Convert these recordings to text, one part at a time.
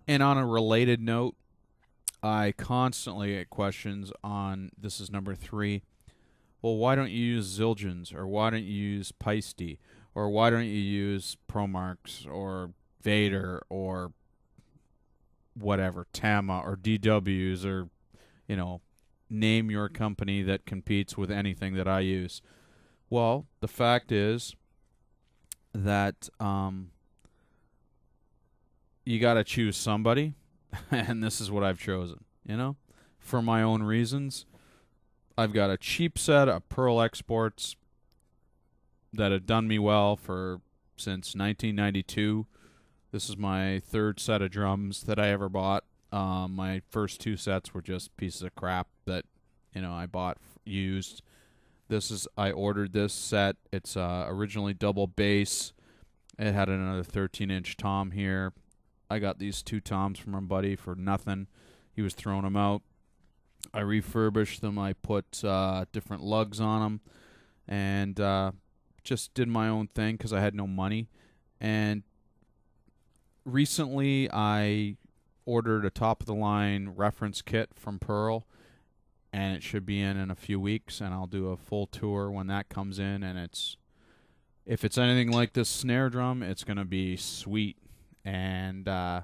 And on a related note, I constantly get questions on this is number 3. Well, why don't you use Zildjians, or why don't you use Peisty, or why don't you use Promarks or Vader or whatever, Tama or DWs, or you know, name your company that competes with anything that I use. Well, the fact is that you got to choose somebody, and this is what I've chosen. For my own reasons, I've got a cheap set of Pearl exports that have done me well for since 1992. This is my third set of drums that I ever bought. My first 2 sets were just pieces of crap that I bought used. I ordered this set. It's originally double bass. It had another 13-inch tom here. I got these 2 toms from my buddy for nothing. He was throwing them out. I refurbished them. I put different lugs on them, and just did my own thing because I had no money. And recently, I ordered a top-of-the-line reference kit from Pearl, and it should be in a few weeks, and I'll do a full tour when that comes in. And if it's anything like this snare drum, it's going to be sweet. And I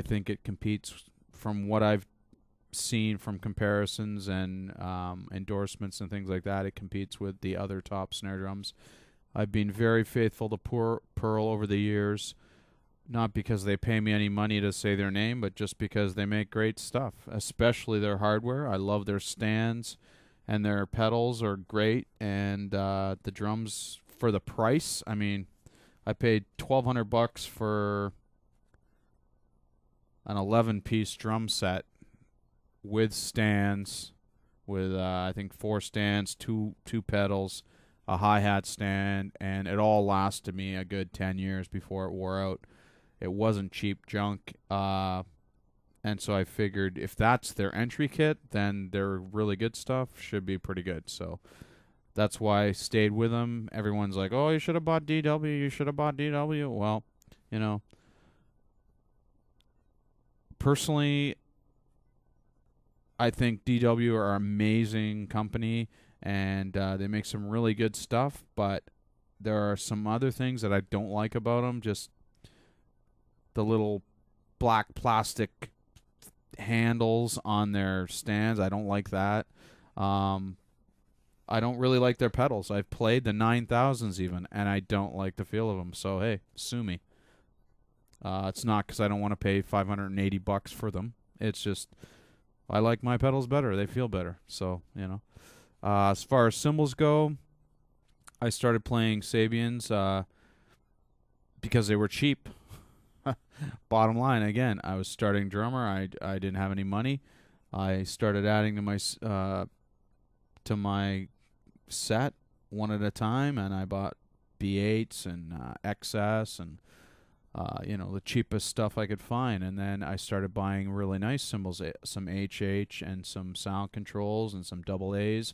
think it competes, from what I've seen from comparisons and endorsements and things like that, it competes with the other top snare drums. I've been very faithful to Pearl over the years, not because they pay me any money to say their name, but just because they make great stuff, especially their hardware. I love their stands, and their pedals are great, and the drums, for the price, I mean, I paid $1,200 for an 11-piece drum set with stands, with I think 4 stands, two pedals, a hi-hat stand, and it all lasted me a good 10 years before it wore out. It wasn't cheap junk, and so I figured if that's their entry kit, then their really good stuff should be pretty good. So that's why I stayed with them. Everyone's like, oh, you should have bought DW, you should have bought DW. Well, personally, I think DW are an amazing company, and they make some really good stuff, but there are some other things that I don't like about them. Just the little black plastic handles on their stands. I don't like that. I don't really like their pedals. I've played the 9000s even, and I don't like the feel of them. So, hey, sue me. It's not because I don't want to pay $580 for them. It's just I like my pedals better. They feel better. So, as far as cymbals go, I started playing Sabians because they were cheap. Bottom line, again, I was starting drummer. I didn't have any money. I started adding to my set one at a time, and I bought B8s and XS and the cheapest stuff I could find. And then I started buying really nice cymbals, some HH and some sound controls and some double A's.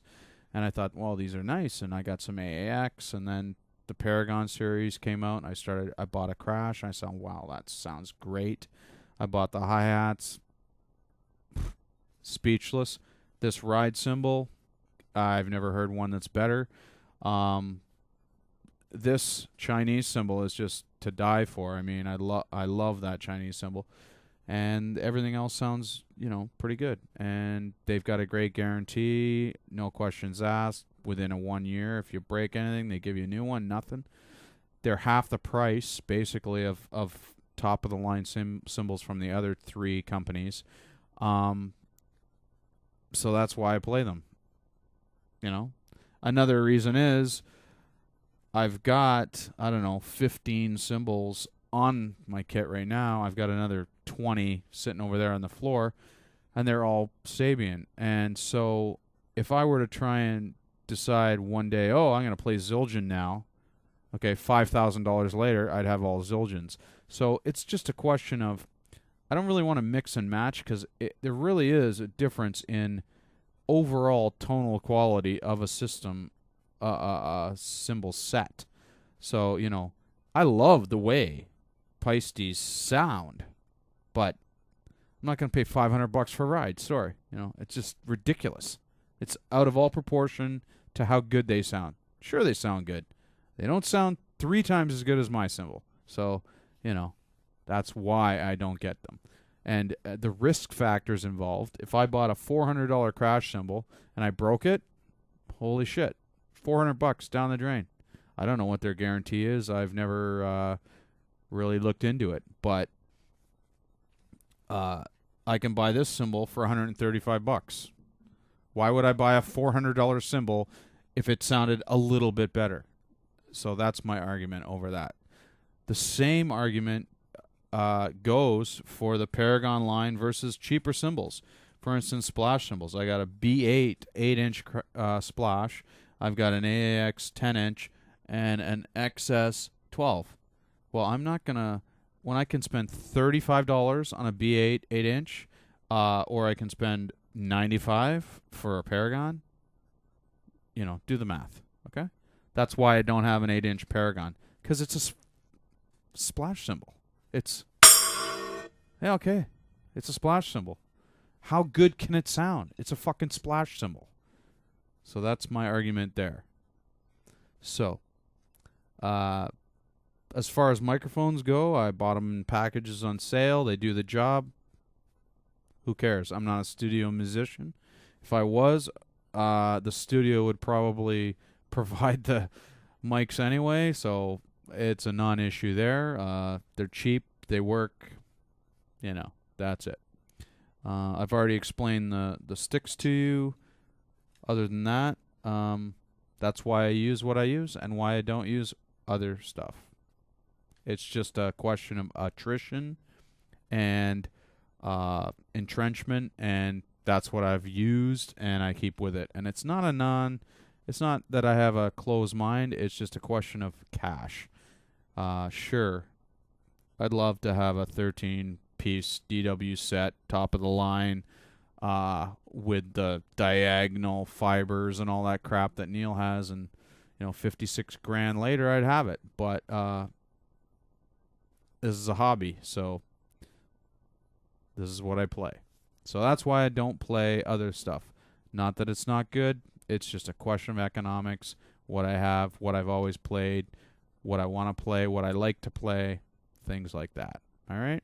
And I thought, well, these are nice. And I got some AAX, and then the Paragon series came out, and I bought a Crash, and I said, wow, that sounds great. I bought the hi-hats. Speechless. This ride cymbal, I've never heard one that's better. This Chinese cymbal is just to die for. I mean, I love that Chinese cymbal, and everything else sounds, pretty good. And they've got a great guarantee, no questions asked. Within a 1 year, if you break anything, they give you a new one. Nothing. They're half the price, basically, of top of the line cymbals from the other 3 companies. So that's why I play them. Another reason is I've got, 15 cymbals on my kit right now. I've got another 20 sitting over there on the floor, and they're all Sabian. And so if I were to try and decide one day, I'm going to play Zildjian now, okay, $5,000 later, I'd have all Zildjians. So it's just a question of, I don't really want to mix and match, because there really is a difference in overall tonal quality of a system, cymbal set. So, I love the way Peisty's sound. But I'm not going to pay $500 for a ride. Sorry. It's just ridiculous. It's out of all proportion to how good they sound. Sure, they sound good. They don't sound 3 times as good as my cymbal. So, that's why I don't get them. And the risk factors involved. If I bought a $400 crash cymbal and I broke it, holy shit, $400 down the drain. I don't know what their guarantee is. I've never really looked into it, but I can buy this cymbal for $135. Why would I buy a $400 cymbal if it sounded a little bit better? So that's my argument over that. The same argument goes for the Paragon line versus cheaper cymbals. For instance, splash cymbals. I got a B8 8-inch splash. I've got an AAX 10-inch and an XS 12. Well, I'm not going to, when I can spend $35 on a B8 8-inch, or I can spend $95 for a Paragon, do the math, okay? That's why I don't have an 8-inch Paragon, because it's a splash cymbal. It's, yeah, okay, it's a splash cymbal. How good can it sound? It's a fucking splash cymbal. So that's my argument there. So, as far as microphones go, I bought them in packages on sale. They do the job. Who cares? I'm not a studio musician. If I was, the studio would probably provide the mics anyway, so it's a non-issue there. They're cheap. They work. That's it. I've already explained the sticks to you. Other than that, that's why I use what I use and why I don't use other stuff. It's just a question of attrition and entrenchment, and that's what I've used, and I keep with it. And it's not that I have a closed mind. It's just a question of cash. Sure, I'd love to have a 13-piece DW set, top of the line, with the diagonal fibers and all that crap that Neil has, and $56,000 later I'd have it. But this is a hobby, so this is what I play. So that's why I don't play other stuff. Not that it's not good. It's just a question of economics, what I have, what I've always played, what I want to play, what I like to play, things like that. All right?